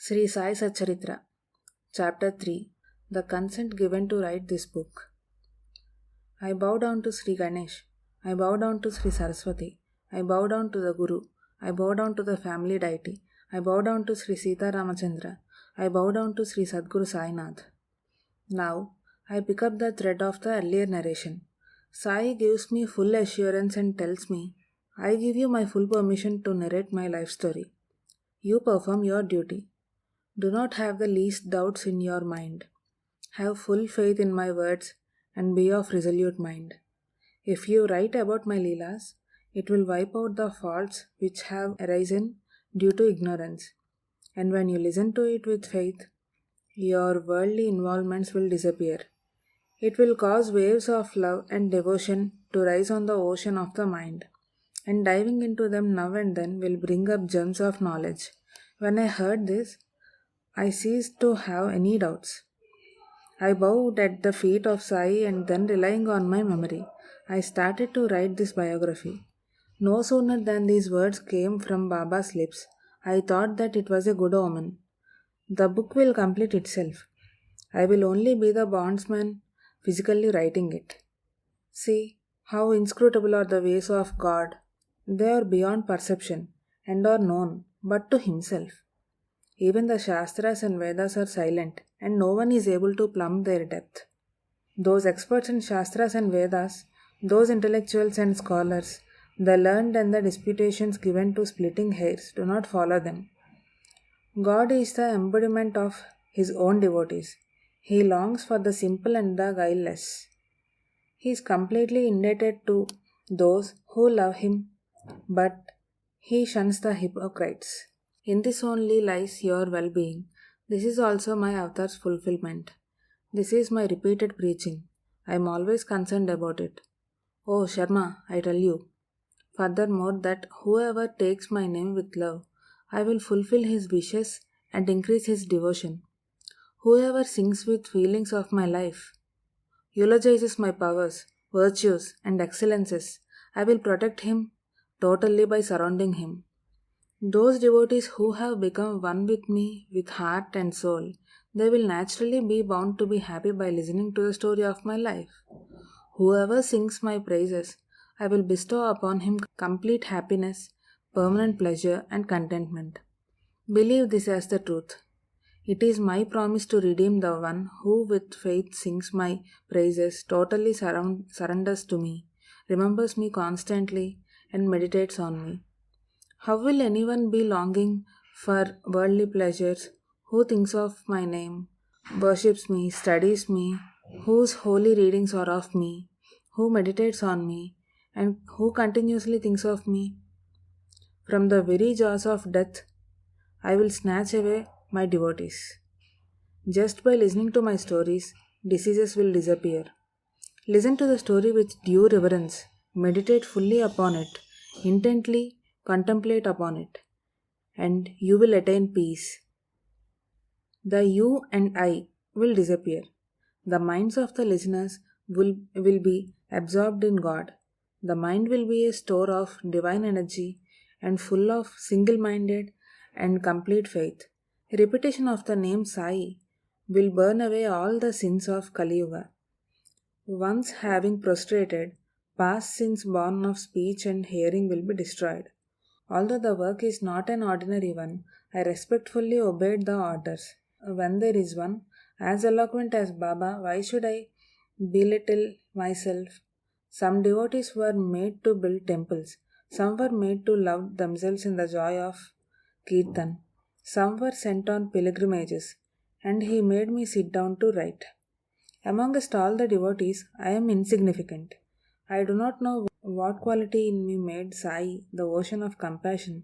Sri Sai Satcharitra, Chapter 3, The Consent Given to Write This Book. I bow down to Sri Ganesh. I bow down to Sri Saraswati. I bow down to the Guru. I bow down to the family deity. I bow down to Sri Sita Ramachandra. I bow down to Sri Sadguru Sainath. Now, I pick up the thread of the earlier narration. Sai gives me full assurance and tells me, I give you my full permission to narrate my life story. You perform your duty. Do not have the least doubts in your mind. Have full faith in my words and be of resolute mind. If you write about my Leelas, it will wipe out the faults which have arisen due to ignorance. And when you listen to it with faith, your worldly involvements will disappear. It will cause waves of love and devotion to rise on the ocean of the mind, and diving into them now and then will bring up gems of knowledge. When I heard this, I ceased to have any doubts. I bowed at the feet of Sai and then, relying on my memory, I started to write this biography. No sooner than these words came from Baba's lips, I thought that it was a good omen. The book will complete itself. I will only be the bondsman physically writing it. See how inscrutable are the ways of God. They are beyond perception and are known but to Himself. Even the Shastras and Vedas are silent, and no one is able to plumb their depth. Those experts in Shastras and Vedas, those intellectuals and scholars, the learned and the disputations given to splitting hairs do not follow them. God is the embodiment of His own devotees. He longs for the simple and the guileless. He is completely indebted to those who love Him, but He shuns the hypocrites. In this only lies your well-being. This is also my avatar's fulfillment. This is my repeated preaching. I am always concerned about it. Oh Sharma, I tell you, furthermore, that whoever takes my name with love, I will fulfill his wishes and increase his devotion. Whoever sings with feelings of my life, eulogizes my powers, virtues, and excellences, I will protect him totally by surrounding him. Those devotees who have become one with me with heart and soul, they will naturally be bound to be happy by listening to the story of my life. Whoever sings my praises, I will bestow upon him complete happiness, permanent pleasure, and contentment. Believe this as the truth. It is my promise to redeem the one who with faith sings my praises, totally surrenders to me, remembers me constantly, and meditates on me. How will anyone be longing for worldly pleasures who thinks of my name, worships me, studies me, whose holy readings are of me, who meditates on me, and who continuously thinks of me? From the very jaws of death, I will snatch away my devotees. Just by listening to my stories, diseases will disappear. Listen to the story with due reverence, meditate fully upon it, intently contemplate upon it, and you will attain peace. The you and I will disappear. The minds of the listeners will be absorbed in God. The mind will be a store of divine energy and full of single minded and complete faith. Repetition of the name Sai will burn away all the sins of Kali Yuga. Once having prostrated, past sins born of speech and hearing will be destroyed. Although the work is not an ordinary one, I respectfully obeyed the orders. When there is one as eloquent as Baba, why should I belittle myself? Some devotees were made to build temples, some were made to love themselves in the joy of Kirtan, some were sent on pilgrimages, and he made me sit down to write. Amongst all the devotees, I am insignificant. I do not know what quality in me made Sai, the ocean of compassion,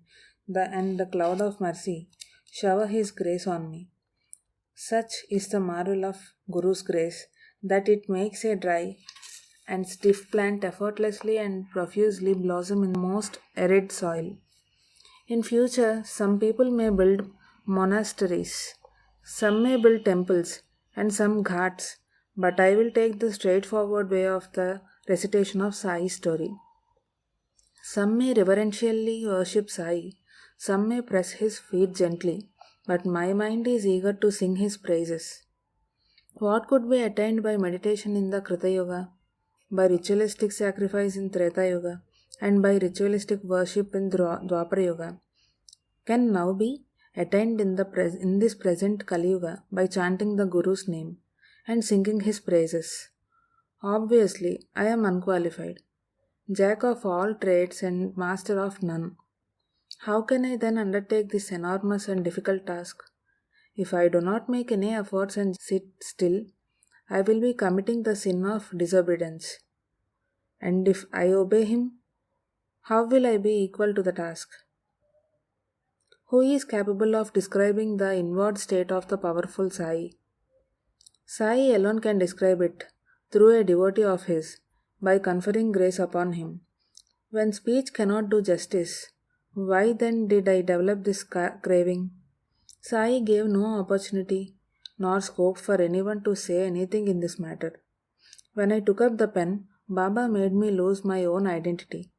and the cloud of mercy, shower his grace on me. Such is the marvel of Guru's grace that it makes a dry and stiff plant effortlessly and profusely blossom in the most arid soil. In future, some people may build monasteries, some may build temples, and some ghats, but I will take the straightforward way of the recitation of Sai's story. Some may reverentially worship Sai, some may press his feet gently, but my mind is eager to sing his praises. What could be attained by meditation in the Krita Yoga, by ritualistic sacrifice in Treta Yoga, and by ritualistic worship in Dwapara Yoga, can now be attained in this present Kali Yuga by chanting the Guru's name and singing his praises. Obviously, I am unqualified, jack of all trades and master of none. How can I then undertake this enormous and difficult task? If I do not make any efforts and sit still, I will be committing the sin of disobedience. And if I obey him, how will I be equal to the task? Who is capable of describing the inward state of the powerful Sai? Sai alone can describe it through a devotee of his by conferring grace upon him. When speech cannot do justice, why then did I develop this craving? Sai gave no opportunity nor scope for anyone to say anything in this matter. When I took up the pen, Baba made me lose my own identity.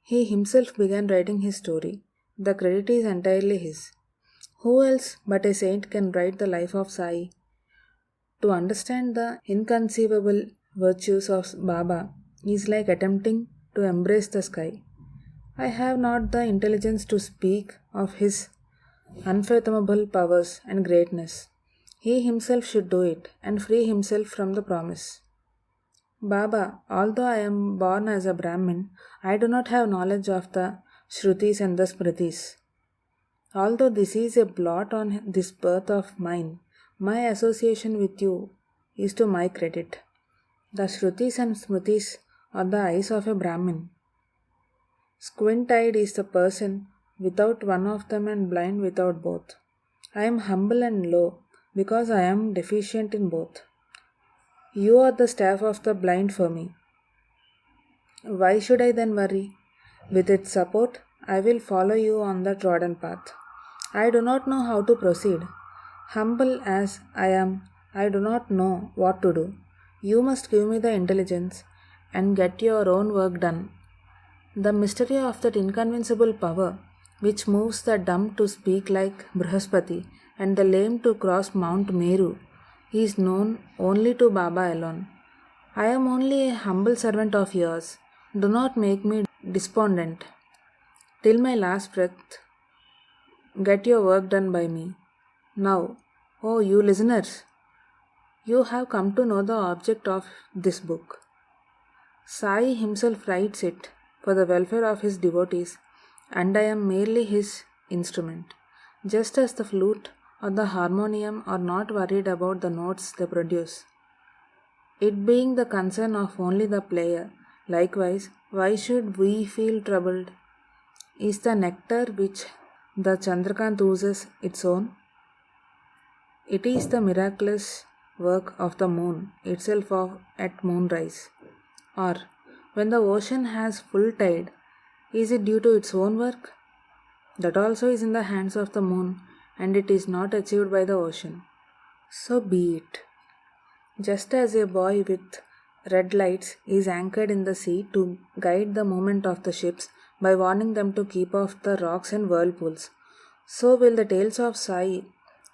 He himself began writing his story. The credit is entirely his. Who else but a saint can write the life of Sai? To understand the inconceivable virtues of Baba is like attempting to embrace the sky. I have not the intelligence to speak of his unfathomable powers and greatness. He himself should do it and free himself from the promise. Baba, although I am born as a Brahmin, I do not have knowledge of the Shrutis and the Smritis. Although this is a blot on this birth of mine, my association with you is to my credit. The Shrutis and Smritis are the eyes of a Brahmin. Squint-eyed is the person without one of them and blind without both. I am humble and low because I am deficient in both. You are the staff of the blind for me. Why should I then worry? With its support, I will follow you on the trodden path. I do not know how to proceed. Humble as I am, I do not know what to do. You must give me the intelligence and get your own work done. The mystery of that inconvincible power which moves the dumb to speak like Brihaspati and the lame to cross Mount Meru is known only to Baba alone. I am only a humble servant of yours. Do not make me despondent. Till my last breath, get your work done by me. Now, oh, you listeners, you have come to know the object of this book. Sai himself writes it for the welfare of his devotees, and I am merely his instrument. Just as the flute or the harmonium are not worried about the notes they produce, it being the concern of only the player. Likewise, why should we feel troubled? Is the nectar which the Chandrakant oozes its own? It is the miraculous work of the moon itself at moonrise. Or, when the ocean has full tide, is it due to its own work? That also is in the hands of the moon, and it is not achieved by the ocean. So be it. Just as a buoy with red lights is anchored in the sea to guide the movement of the ships by warning them to keep off the rocks and whirlpools, so will the tales of Sai,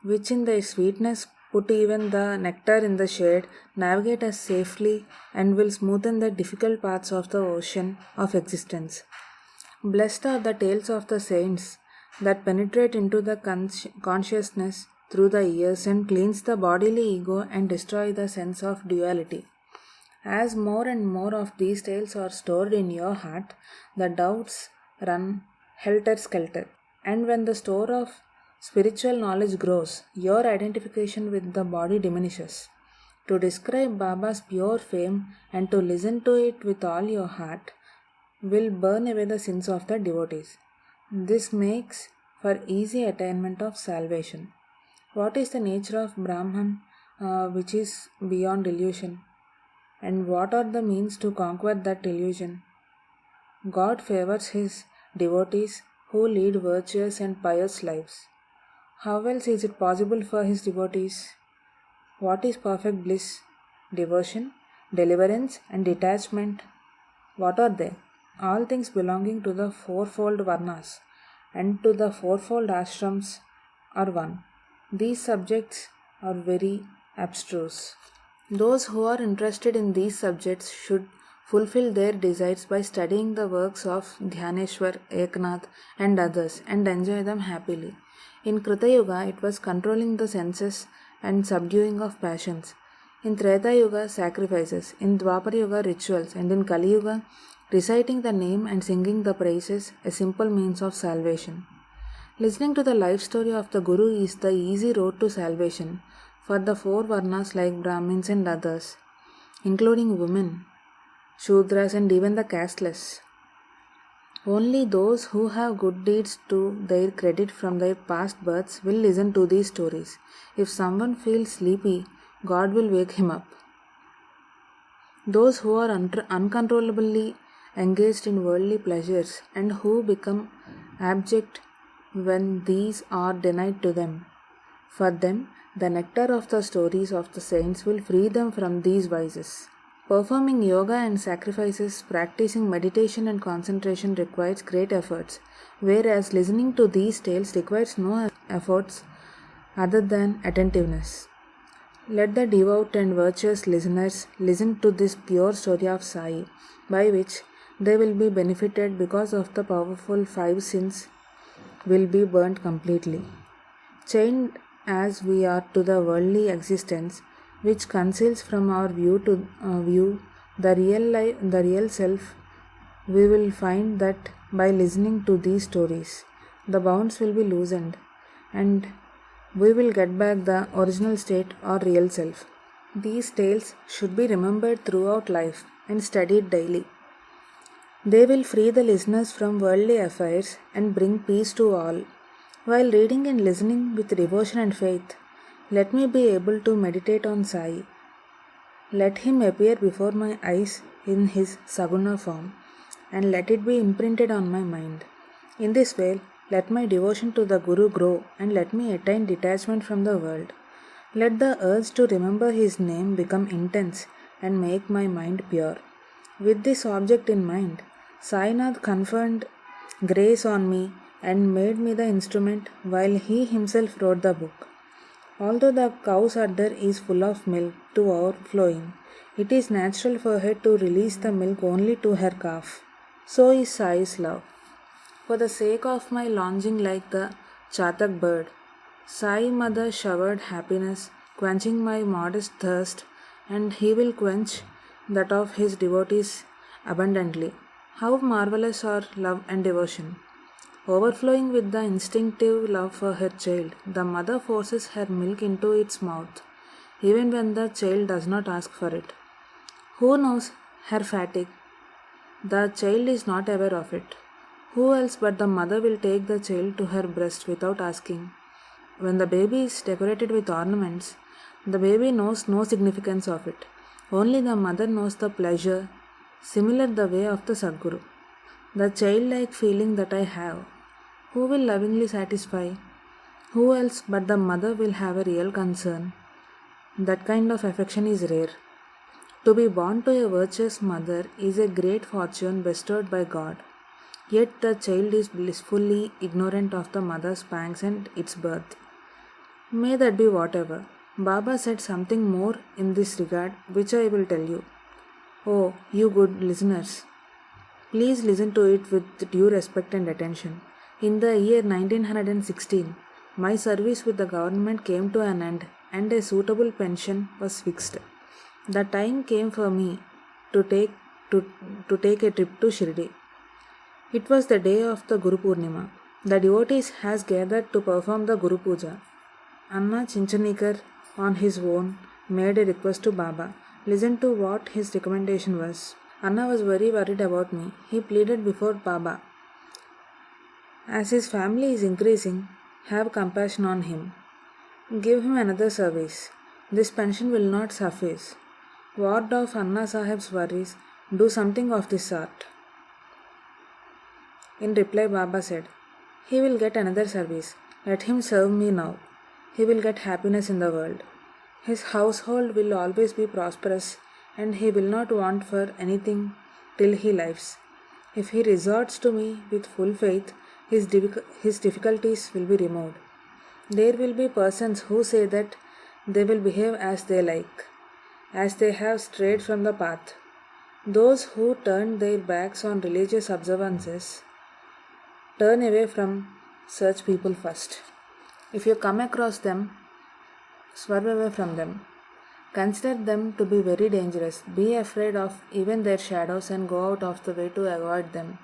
which in their sweetness put even the nectar in the shade, navigate us safely and will smoothen the difficult paths of the ocean of existence. Blessed are the tales of the saints that penetrate into the consciousness through the ears and cleanse the bodily ego and destroy the sense of duality. As more and more of these tales are stored in your heart, the doubts run helter-skelter. And when the store of spiritual knowledge grows, your identification with the body diminishes. To describe Baba's pure fame and to listen to it with all your heart will burn away the sins of the devotees. This makes for easy attainment of salvation. What is the nature of Brahman which is beyond illusion? And what are the means to conquer that illusion? God favors his devotees who lead virtuous and pious lives. How else is it possible for his devotees? What is perfect bliss? Devotion, deliverance, and detachment. What are they? All things belonging to the fourfold varnas and to the fourfold ashrams or one. These subjects are very abstruse. Those who are interested in these subjects should fulfill their desires by studying the works of Dhyaneshwar, Eknath, and others and enjoy them happily. In Krita Yuga, it was controlling the senses and subduing of passions. In Treta Yuga, sacrifices. In Dwapar Yuga, rituals. And in Kali Yuga, reciting the name and singing the praises, a simple means of salvation. Listening to the life story of the Guru is the easy road to salvation for the four Varnas like Brahmins and others, including women, Shudras, and even the casteless. Only those who have good deeds to their credit from their past births will listen to these stories. If someone feels sleepy, God will wake him up. Those who are uncontrollably engaged in worldly pleasures and who become abject when these are denied to them, for them, the nectar of the stories of the saints will free them from these vices. Performing yoga and sacrifices, practicing meditation and concentration requires great efforts, whereas listening to these tales requires no efforts other than attentiveness. Let the devout and virtuous listeners listen to this pure story of Sai, by which they will be benefited because of the powerful five sins will be burnt completely. Chained as we are to the worldly existence, which conceals from our view the real self, we will find that by listening to these stories, the bounds will be loosened, and we will get back the original state or real self. These tales should be remembered throughout life and studied daily. They will free the listeners from worldly affairs and bring peace to all. While reading and listening with devotion and faith, let me be able to meditate on Sai. Let him appear before my eyes in his Saguna form, and let it be imprinted on my mind. In this way, let my devotion to the Guru grow, and let me attain detachment from the world. Let the urge to remember his name become intense and make my mind pure. With this object in mind, Sainath conferred grace on me and made me the instrument while he himself wrote the book. Although the cow's udder is full of milk to overflowing, it is natural for her to release the milk only to her calf. So is Sai's love. For the sake of my longing like the chatak bird, Sai mother showered happiness, quenching my modest thirst, and he will quench that of his devotees abundantly. How marvelous are love and devotion! Overflowing with the instinctive love for her child, the mother forces her milk into its mouth, even when the child does not ask for it. Who knows her fatigue? The child is not aware of it. Who else but the mother will take the child to her breast without asking? When the baby is decorated with ornaments, the baby knows no significance of it. Only the mother knows the pleasure, similar the way of the Sadguru. The childlike feeling that I have, who will lovingly satisfy? Who else but the mother will have a real concern? That kind of affection is rare. To be born to a virtuous mother is a great fortune bestowed by God. Yet the child is blissfully ignorant of the mother's pangs and its birth. May that be whatever. Baba said something more in this regard, which I will tell you. Oh, you good listeners, please listen to it with due respect and attention. In the year 1916, my service with the government came to an end and a suitable pension was fixed. The time came for me to take a trip to Shirdi. It was the day of the Guru Purnima. The devotees has gathered to perform the Guru Puja. Anna Chinchanikar on his own made a request to Baba. Listen to what his recommendation was. Anna was very worried about me. He pleaded before Baba. As his family is increasing, have compassion on him. Give him another service. This pension will not suffice. Ward off Anna Sahib's worries. Do something of this sort. In reply, Baba said, he will get another service. Let him serve me now. He will get happiness in the world. His household will always be prosperous and he will not want for anything till he lives. If he resorts to me with full faith, his difficulties will be removed. There will be persons who say that they will behave as they like, as they have strayed from the path. Those who turn their backs on religious observances turn away from such people first. If you come across them, swerve away from them. Consider them to be very dangerous. Be afraid of even their shadows and go out of the way to avoid them.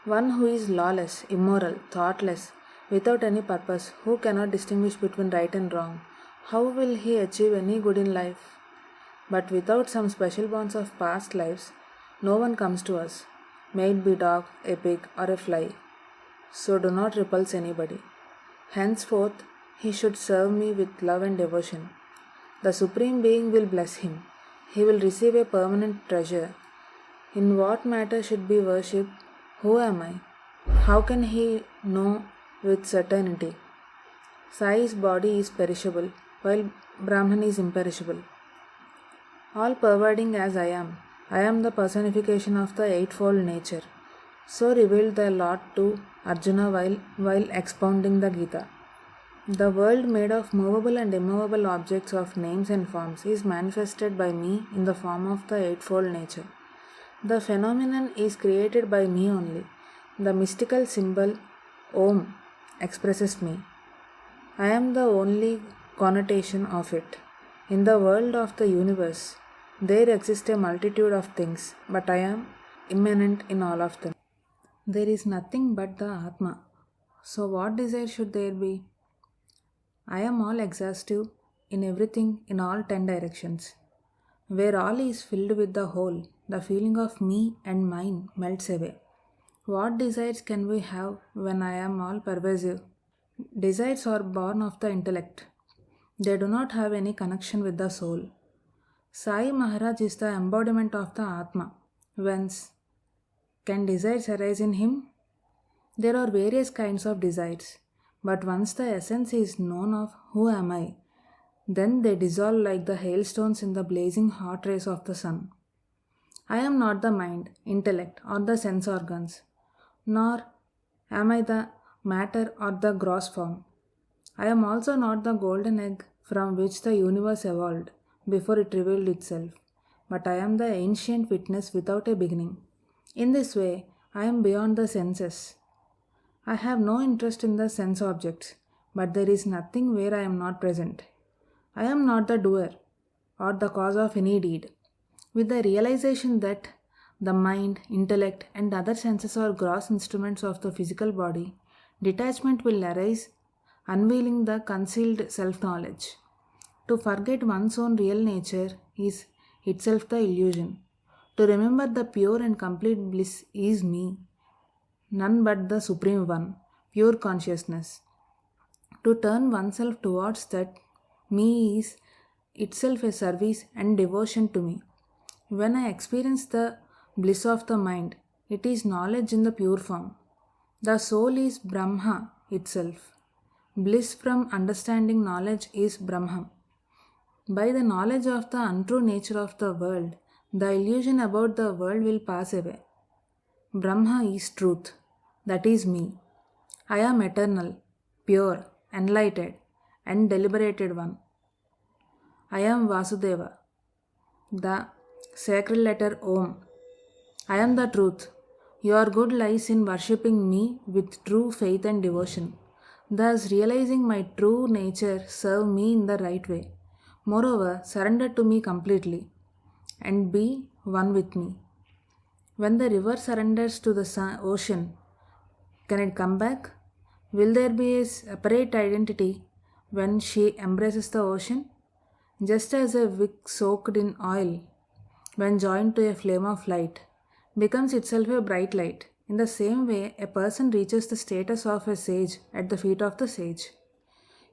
One who is lawless, immoral, thoughtless, without any purpose, who cannot distinguish between right and wrong, how will he achieve any good in life? But without some special bonds of past lives, no one comes to us, may it be dog, a pig, or a fly. So do not repulse anybody. Henceforth, he should serve me with love and devotion. The Supreme Being will bless him. He will receive a permanent treasure. In what matter should be worshipped? Who am I? How can he know with certainty? Sai's body is perishable, while Brahman is imperishable. All pervading as I am the personification of the eightfold nature. So revealed the Lord to Arjuna while expounding the Gita. The world made of movable and immovable objects of names and forms is manifested by me in the form of the eightfold nature. The phenomenon is created by me only. The mystical symbol Om expresses me. I am the only connotation of it. In the world of the universe, there exist a multitude of things, but I am immanent in all of them. There is nothing but the Atma. So what desire should there be? I am all exhaustive in everything in all 10 directions. Where all is filled with the whole, the feeling of me and mine melts away. What desires can we have when I am all pervasive? Desires are born of the intellect. They do not have any connection with the soul. Sai Maharaj is the embodiment of the Atma. Whence can desires arise in him? There are various kinds of desires. But once the essence is known of who am I, then they dissolve like the hailstones in the blazing hot rays of the sun. I am not the mind, intellect, or the sense organs, nor am I the matter or the gross form. I am also not the golden egg from which the universe evolved before it revealed itself, but I am the ancient witness without a beginning. In this way, I am beyond the senses. I have no interest in the sense objects, but there is nothing where I am not present. I am not the doer or the cause of any deed. With the realization that the mind, intellect, and other senses are gross instruments of the physical body, detachment will arise, unveiling the concealed self-knowledge. To forget one's own real nature is itself the illusion. To remember the pure and complete bliss is me, none but the Supreme One, pure consciousness. To turn oneself towards that me is itself a service and devotion to me. When I experience the bliss of the mind, it is knowledge in the pure form. The soul is Brahma itself. Bliss from understanding knowledge is Brahma. By the knowledge of the untrue nature of the world, the illusion about the world will pass away. Brahma is truth. That is me. I am eternal, pure, enlightened, and deliberated one. I am Vasudeva, the sacred letter Om. I am the truth. Your good lies in worshipping me with true faith and devotion. Thus, realizing my true nature, serve me in the right way. Moreover, surrender to me completely and be one with me. When the river surrenders to the ocean, can it come back? Will there be a separate identity when she embraces the ocean? Just as a wick soaked in oil, when joined to a flame of light, becomes itself a bright light, in the same way a person reaches the status of a sage at the feet of the sage.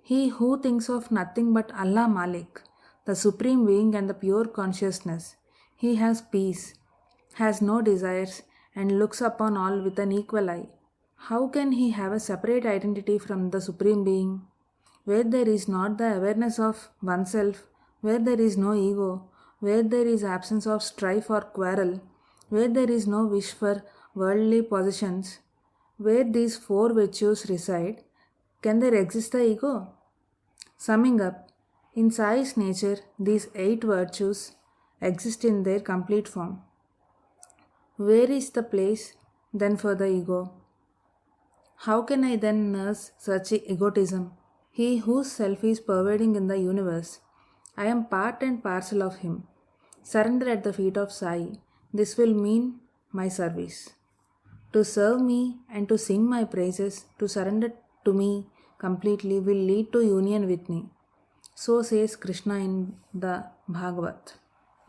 He who thinks of nothing but Allah Malik, the Supreme Being and the pure consciousness, he has peace, has no desires, and looks upon all with an equal eye. How can he have a separate identity from the Supreme Being? Where there is not the awareness of oneself, where there is no ego, where there is absence of strife or quarrel, where there is no wish for worldly possessions, where these four virtues reside, Can there exist the ego? Summing up, in Sai's nature, these 8 virtues exist in their complete form. Where is the place then for the ego? How can I then nurse such egotism? He whose self is pervading in the universe. I am part and parcel of him. Surrender at the feet of Sai. This will mean my service. To serve me and to sing my praises, to surrender to me completely will lead to union with me. So says Krishna in the Bhagavat.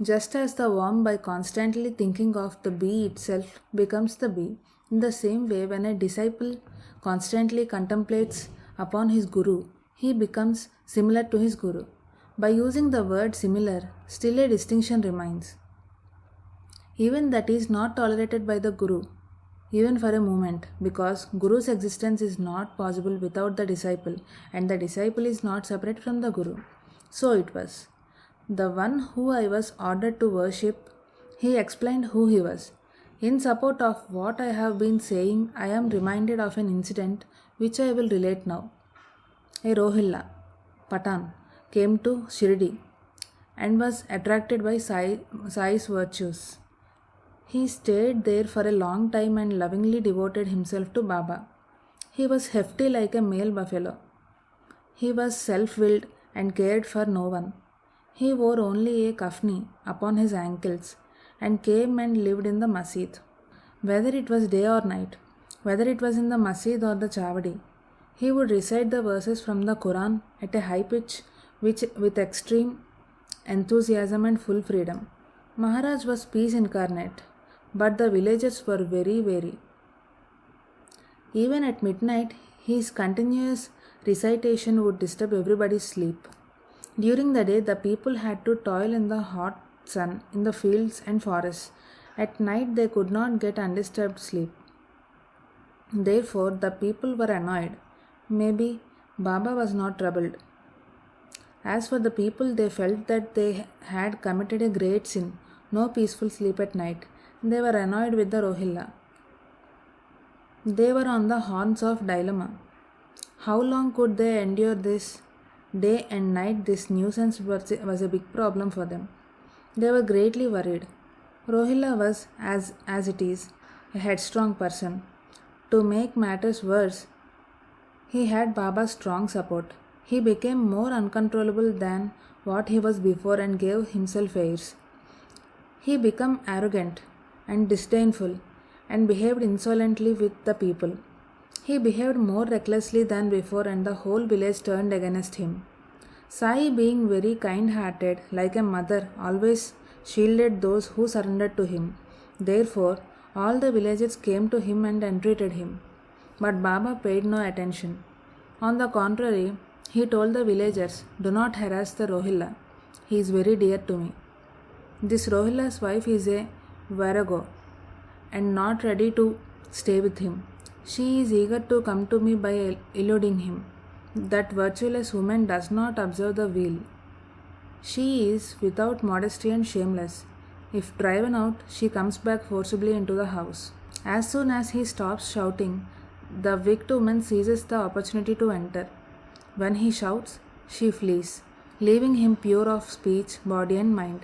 Just as the worm by constantly thinking of the bee itself becomes the bee, in the same way when a disciple constantly contemplates upon his guru, he becomes similar to his guru. By using the word similar, still a distinction remains. Even that is not tolerated by the guru, even for a moment, because guru's existence is not possible without the disciple, and the disciple is not separate from the guru. So it was. The one who I was ordered to worship, he explained who he was. In support of what I have been saying, I am reminded of an incident which I will relate now. A Rohilla, Patan, came to Shirdi and was attracted by Sai's virtues. He stayed there for a long time and lovingly devoted himself to Baba. He was hefty like a male buffalo. He was self-willed and cared for no one. He wore only a kafni upon his ankles and came and lived in the masjid. Whether it was day or night, whether it was in the masjid or the chavadi, he would recite the verses from the Quran at a high pitch with extreme enthusiasm and full freedom. Maharaj was peace incarnate, but the villagers were very wary. Even at midnight, his continuous recitation would disturb everybody's sleep. During the day, the people had to toil in the hot sun in the fields and forests. At night, they could not get undisturbed sleep. Therefore, the people were annoyed. Maybe Baba was not troubled. As for the people, they felt that they had committed a great sin, no peaceful sleep at night. They were annoyed with the Rohilla. They were on the horns of dilemma. How long could they endure this? Day and night this nuisance was a big problem for them. They were greatly worried. Rohilla was, as it is, a headstrong person. To make matters worse, he had Baba's strong support. He became more uncontrollable than what he was before and gave himself airs. He became arrogant and disdainful and behaved insolently with the people. He behaved more recklessly than before and the whole village turned against him. Sai, being very kind-hearted, like a mother, always shielded those who surrendered to him. Therefore, all the villagers came to him and entreated him. But Baba paid no attention. On the contrary, he told the villagers, "Do not harass the Rohilla. He is very dear to me. This Rohilla's wife is a virago and not ready to stay with him. She is eager to come to me by eluding him. That virtueless woman does not observe the wheel. She is without modesty and shameless. If driven out, she comes back forcibly into the house." As soon as he stops shouting, the wicked woman seizes the opportunity to enter. When he shouts, she flees, leaving him pure of speech, body, and mind.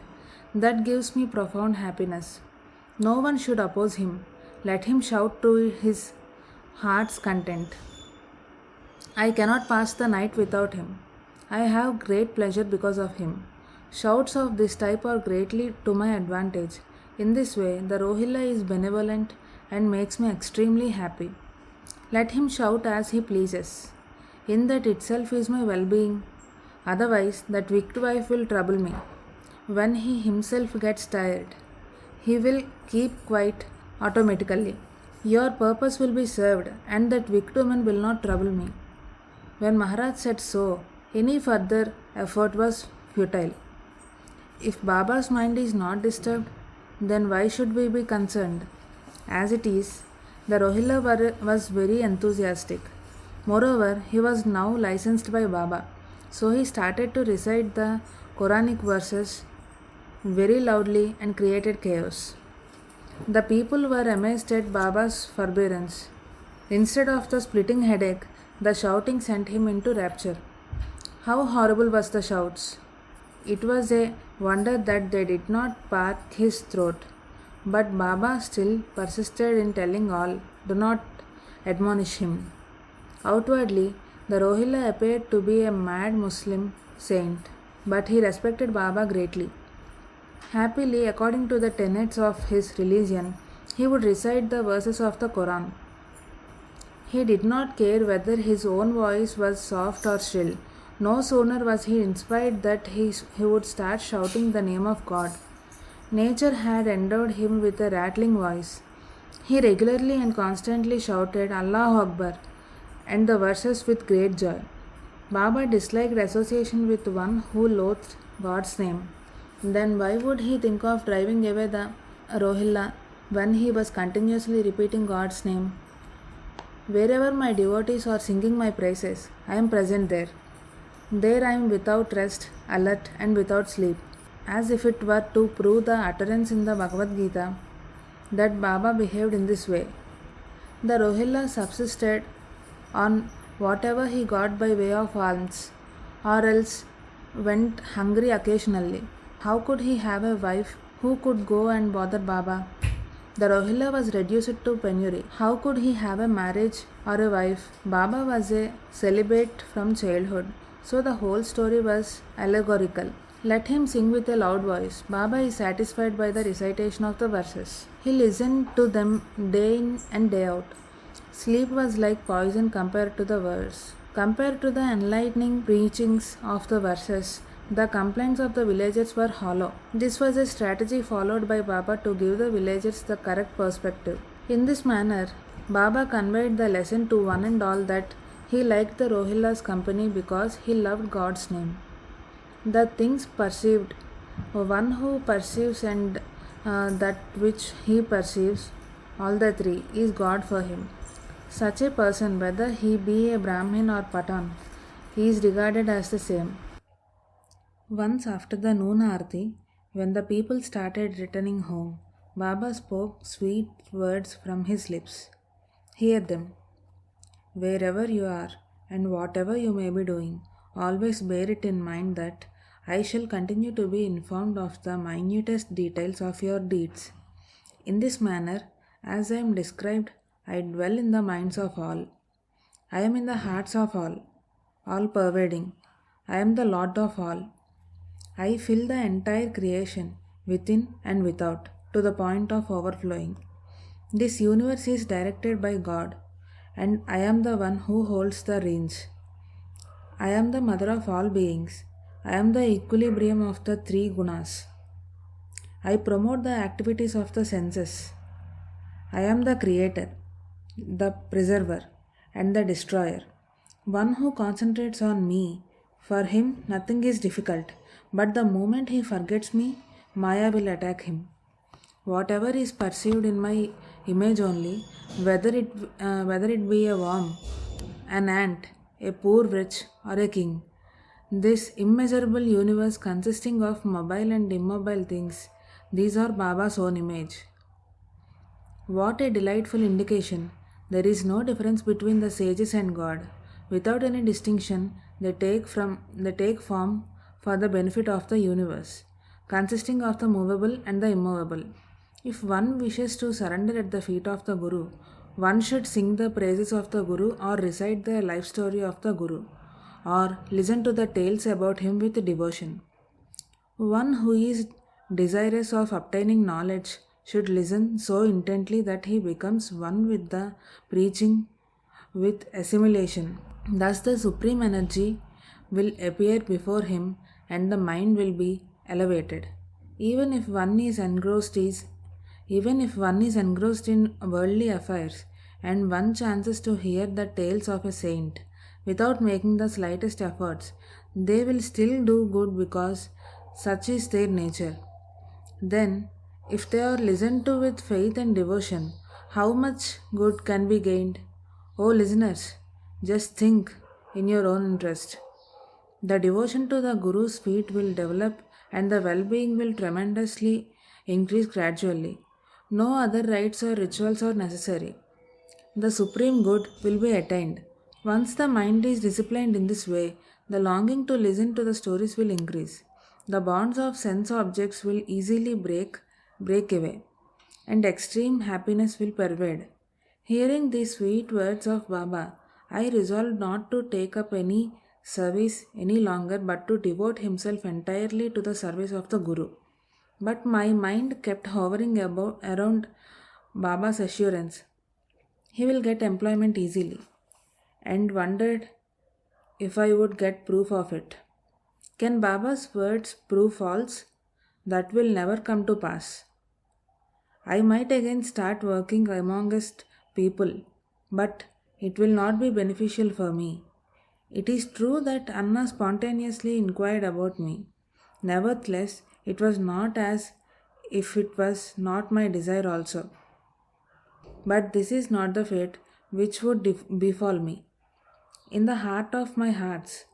That gives me profound happiness. No one should oppose him. Let him shout to his heart's content. I cannot pass the night without him. I have great pleasure because of him. Shouts of this type are greatly to my advantage. In this way, the Rohilla is benevolent and makes me extremely happy. Let him shout as he pleases. In that itself is my well-being. Otherwise, that wicked wife will trouble me. When he himself gets tired, he will keep quiet automatically. Your purpose will be served, and that wicked woman will not trouble me. When Maharaj said so, any further effort was futile. If Baba's mind is not disturbed, then why should we be concerned? As it is, the Rohilla was very enthusiastic. Moreover, he was now licensed by Baba, so he started to recite the Quranic verses very loudly and created chaos. The people were amazed at Baba's forbearance. Instead of the splitting headache, The shouting sent him into rapture. How horrible was the shouts! It was a wonder that they did not part his throat. But Baba still persisted in telling all, do not admonish him. Outwardly, the Rohilla appeared to be a mad Muslim saint, but he respected Baba greatly. Happily, according to the tenets of his religion, he would recite the verses of the Quran. He did not care whether his own voice was soft or shrill. No sooner was he inspired that he would start shouting the name of God. Nature had endowed him with a rattling voice. He regularly and constantly shouted Allahu Akbar and the verses with great joy. Baba disliked association with one who loathed God's name. Then why would he think of driving away the Rohilla when he was continuously repeating God's name? Wherever my devotees are singing my praises, I am present there. There I am without rest, alert and without sleep, as if it were to prove the utterance in the Bhagavad Gita that Baba behaved in this way. The Rohilla subsisted on whatever he got by way of alms, or else went hungry occasionally. How could he have a wife who could go and bother Baba? The Rohilla was reduced to penury. How could he have a marriage or a wife? Baba was a celibate from childhood, so the whole story was allegorical. Let him sing with a loud voice. Baba is satisfied by the recitation of the verses. He listened to them day in and day out. Sleep was like poison compared to the verse. Compared to the enlightening preachings of the verses, the complaints of the villagers were hollow. This was a strategy followed by Baba to give the villagers the correct perspective. In this manner, Baba conveyed the lesson to one and all that he liked the Rohilla's company because he loved God's name. The things perceived, one who perceives and that which he perceives, all the three, is God for him. Such a person, whether he be a Brahmin or Patan, he is regarded as the same. Once after the noon aarti, when the people started returning home, Baba spoke sweet words from his lips. Hear them. Wherever you are and whatever you may be doing, always bear it in mind that I shall continue to be informed of the minutest details of your deeds. In this manner, as I am described, I dwell in the minds of all. I am in the hearts of all pervading. I am the Lord of all. I fill the entire creation, within and without, to the point of overflowing. This universe is directed by God, and I am the one who holds the reins. I am the mother of all beings. I am the equilibrium of the three gunas. I promote the activities of the senses. I am the creator, the preserver, and the destroyer. One who concentrates on me, for him nothing is difficult, but the moment he forgets me, Maya will attack him. Whatever is perceived in my image only, whether it be a worm, an ant, a poor wretch, or a king, this immeasurable universe consisting of mobile and immobile things, these are Baba's own image. What a delightful indication! There is no difference between the sages and God. Without any distinction, they take form for the benefit of the universe, consisting of the movable and the immovable. If one wishes to surrender at the feet of the Guru, one should sing the praises of the Guru or recite the life story of the Guru, or listen to the tales about him with devotion. One who is desirous of obtaining knowledge should listen so intently that he becomes one with the preaching with assimilation. Thus the supreme energy will appear before him and the mind will be elevated. Even if one is engrossed in worldly affairs and one chances to hear the tales of a saint without making the slightest efforts, they will still do good because such is their nature. Then, if they are listened to with faith and devotion, how much good can be gained? O listeners, just think in your own interest. The devotion to the Guru's feet will develop and the well-being will tremendously increase gradually. No other rites or rituals are necessary. The supreme good will be attained. Once the mind is disciplined in this way, the longing to listen to the stories will increase. The bonds of sense objects will easily break away, and extreme happiness will pervade. Hearing these sweet words of Baba, I resolved not to take up any service any longer but to devote himself entirely to the service of the Guru. But my mind kept hovering around Baba's assurance he will get employment easily, and wondered if I would get proof of it. Can Baba's words prove false? That will never come to pass. I might again start working amongst people, but it will not be beneficial for me. It is true that Anna spontaneously inquired about me. Nevertheless, it was not as if it was not my desire also. But this is not the fate which would befall me. In the heart of my hearts,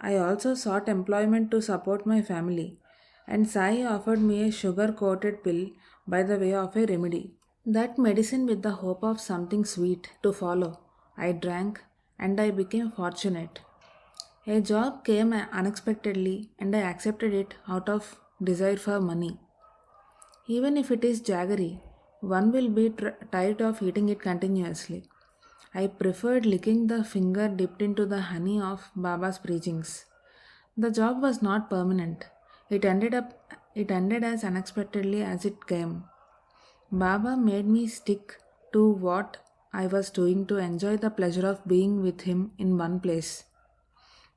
I also sought employment to support my family, and Sai offered me a sugar coated pill by the way of a remedy. That medicine with the hope of something sweet to follow, I drank and I became fortunate. A job came unexpectedly and I accepted it out of desire for money. Even if it is jaggery, one will be tired of eating it continuously. I preferred licking the finger dipped into the honey of Baba's preachings. The job was not permanent. It ended as unexpectedly as it came. Baba made me stick to what I was doing to enjoy the pleasure of being with him in one place.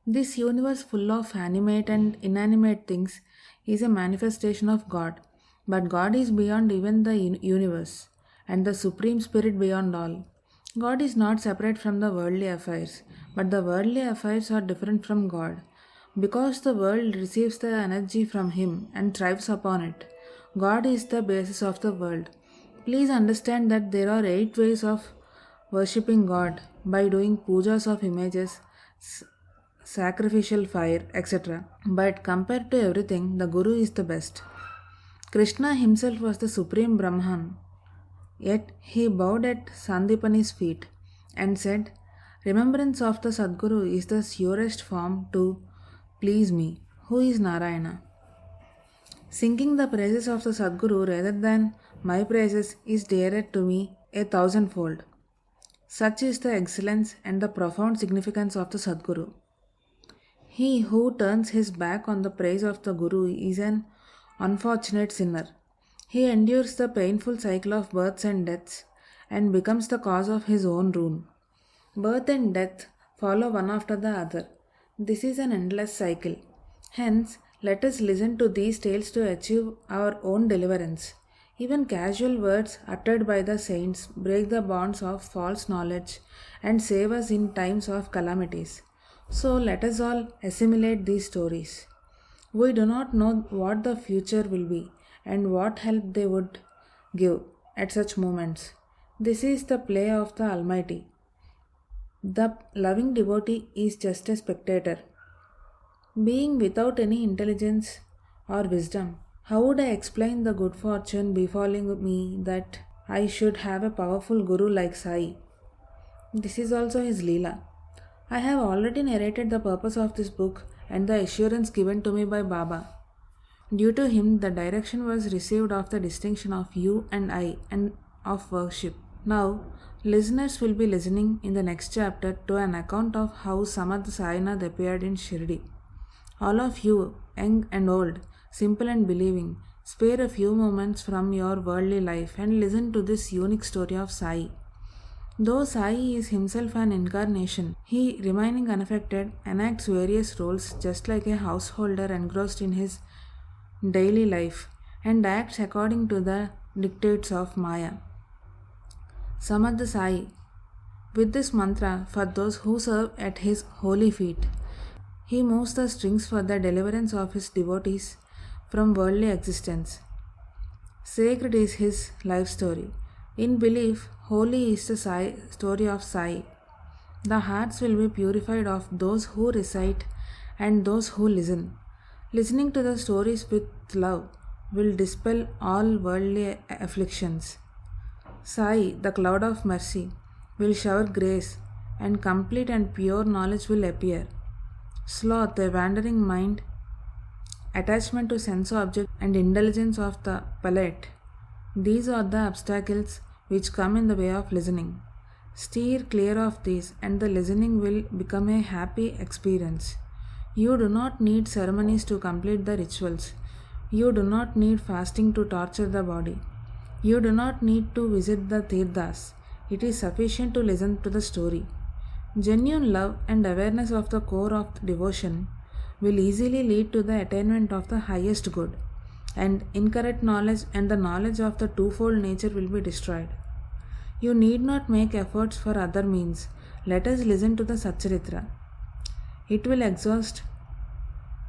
This universe full of animate and inanimate things is a manifestation of God, but God is beyond even the universe, and the Supreme Spirit beyond all. God is not separate from the worldly affairs, but the worldly affairs are different from God. Because the world receives the energy from Him and thrives upon it, God is the basis of the world. Please understand that there are 8 ways of worshipping God by doing pujas of images, sacrificial fire, etc. But compared to everything, the Guru is the best. Krishna himself was the supreme Brahman. Yet he bowed at Sandipani's feet and said, "Remembrance of the Sadguru is the surest form to please me, who is Narayana." Singing the praises of the Sadguru rather than my praises is dearer to me 1,000-fold. Such is the excellence and the profound significance of the Sadguru. He who turns his back on the praise of the Guru is an unfortunate sinner. He endures the painful cycle of births and deaths and becomes the cause of his own ruin. Birth and death follow one after the other. This is an endless cycle. Hence, let us listen to these tales to achieve our own deliverance. Even casual words uttered by the saints break the bonds of false knowledge and save us in times of calamities. So let us all assimilate these stories. We do not know what the future will be and what help they would give at such moments. This is the play of the Almighty. The loving devotee is just a spectator. Being without any intelligence or wisdom, how would I explain the good fortune befalling me that I should have a powerful guru like Sai? This is also his Leela. I have already narrated the purpose of this book and the assurance given to me by Baba. Due to him, the direction was received of the distinction of you and I and of worship. Now, listeners will be listening in the next chapter to an account of how Samadh Sainath appeared in Shirdi. All of you, young and old, simple and believing, spare a few moments from your worldly life and listen to this unique story of Sai. Though Sai is himself an incarnation, he, remaining unaffected, enacts various roles just like a householder engrossed in his daily life and acts according to the dictates of Maya. Samadh Sai. With this mantra for those who serve at his holy feet, he moves the strings for the deliverance of his devotees from worldly existence. Sacred is his life story. In belief, holy is the story of Sai. The hearts will be purified of those who recite and those who listen. Listening to the stories with love will dispel all worldly afflictions. Sai, the cloud of mercy, will shower grace and complete and pure knowledge will appear. Sloth, a wandering mind, attachment to sense object, and indulgence of the palate. These are the obstacles which come in the way of listening. Steer clear of these, and the listening will become a happy experience. You do not need ceremonies to complete the rituals. You do not need fasting to torture the body. You do not need to visit the tirthas. It is sufficient to listen to the story. Genuine love and awareness of the core of devotion will easily lead to the attainment of the highest good, and incorrect knowledge and the knowledge of the twofold nature will be destroyed. You need not make efforts for other means. Let us listen to the Satcharitra. It will exhaust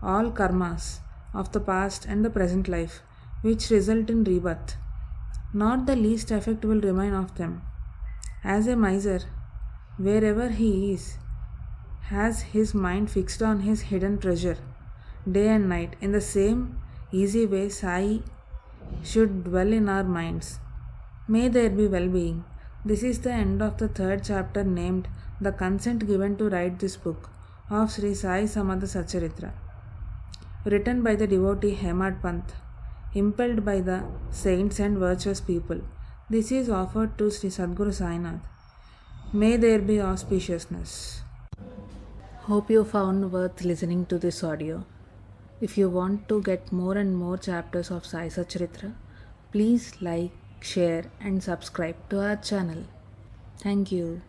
all karmas of the past and the present life, which result in rebirth. Not the least effect will remain of them. As a miser, wherever he is, has his mind fixed on his hidden treasure, day and night. In the same easy way, Sai should dwell in our minds. May there be well-being. This is the end of the third chapter named The Consent Given to Write This Book of Sri Sai Samadha Satcharitra, written by the devotee Hemad Pant, impelled by the saints and virtuous people. This is offered to Sri Sadguru Sainath. May there be auspiciousness. Hope you found worth listening to this audio. If you want to get more and more chapters of Sai Satcharitra, please like, share and subscribe to our channel. Thank you.